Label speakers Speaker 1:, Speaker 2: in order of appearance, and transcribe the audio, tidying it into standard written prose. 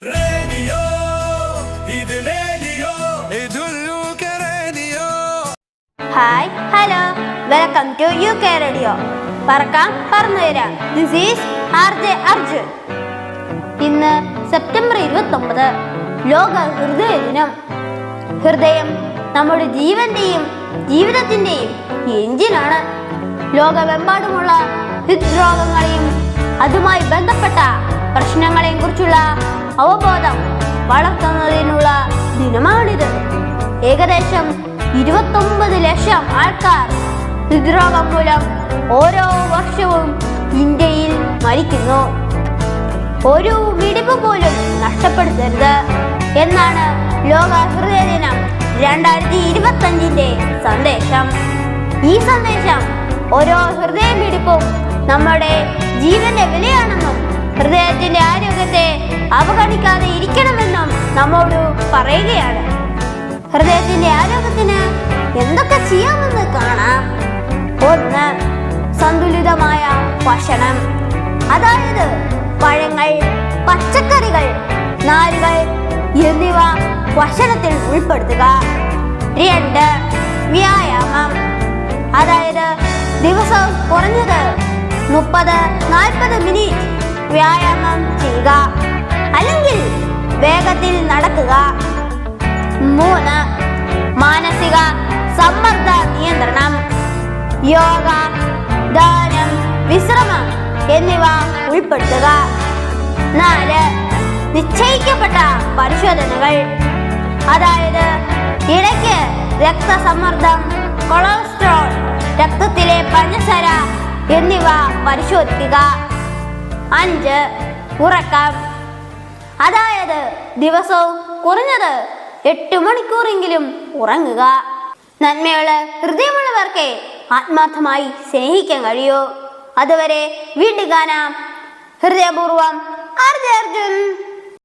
Speaker 1: Radio, ഇത് radio, ഇതുള്ളു radio.
Speaker 2: Hi hello welcome to UK radio. പറക്കാം പറന്നു വരാം. This is RJ Arjun. ഇന്ന് സെപ്റ്റംബർ 29, ലോക ഹൃദയ ദിനം. ഹൃദയം നമ്മുടെ ജീവന്റെയും ജീവിതത്തിന്റെയും എഞ്ചിനാണ്. ലോകമെമ്പാടുമുള്ള ഹൃദ്രോഗങ്ങളെയും അതുമായി ബന്ധപ്പെട്ട പ്രശ്നങ്ങളെയും കുറിച്ചുള്ള അവബോധം വളർത്തുന്നതിനുള്ള ദിനമാണിത്. ഏകദേശം 29 ലക്ഷം ആൾക്കാർ ഹൃദ്രോഗം മൂലം ഓരോ വർഷവും ഇന്ത്യയിൽ മരിക്കുന്നു. ഒരു മിടിപ്പ് പോലും നഷ്ടപ്പെടുത്തരുത് എന്നാണ് ലോക ഹൃദയ ദിനം 2025 സന്ദേശം. ഈ സന്ദേശം ഓരോ ഹൃദയമിടിപ്പും നമ്മുടെ ജീവന്റെ വിലയാണെന്നും ഹൃദയത്തിന്റെ ആരോഗ്യത്തെ അവഗണിക്കാതെ ഇരിക്കണമെന്നും നമ്മോട് പറയുകയാണ്. ഹൃദയത്തിന്റെ ആരോഗ്യത്തിന് എന്തൊക്കെ ചെയ്യാമെന്ന് കാണാം. 1. സന്തുലിതമായ ഭക്ഷണം, അതായത് പഴങ്ങൾ, പച്ചക്കറികൾ, നാരുകൾ എന്നിവ ഭക്ഷണത്തിൽ ഉൾപ്പെടുത്തുക. 2. വ്യായാമം, അതായത് ദിവസവും കുറഞ്ഞത് 30-40 മിനിറ്റ് വ്യായാമം ചെയ്യുക, അല്ലെങ്കിൽ വേഗത്തിൽ നടക്കുക. 3. മാനസിക സമ്മർദ്ദ നിയന്ത്രണം, യോഗ, ധ്യാനം, വിശ്രമം എന്നിവ ഉൾപ്പെടുത്തുക. 4. നിശ്ചയിക്കപ്പെട്ട പരിശോധനകൾ, അതായത് ഇടയ്ക്ക് രക്തസമ്മർദ്ദം, കൊളസ്ട്രോൾ, രക്തത്തിലെ പഞ്ചസാര എന്നിവ പരിശോധിക്കുക. 5. ഉറക്കം, അതായത് ദിവസവും കുറഞ്ഞത് 8 മണിക്കൂറെങ്കിലും ഉറങ്ങുക. നന്മയുള്ള ഹൃദയമുള്ളവർക്ക് ആത്മാർത്ഥമായി സ്നേഹിക്കാൻ കഴിയൂ. അതുവരെ വീണ്ടും കാണാം. ഹൃദയപൂർവ്വം RJ അർജുൻ.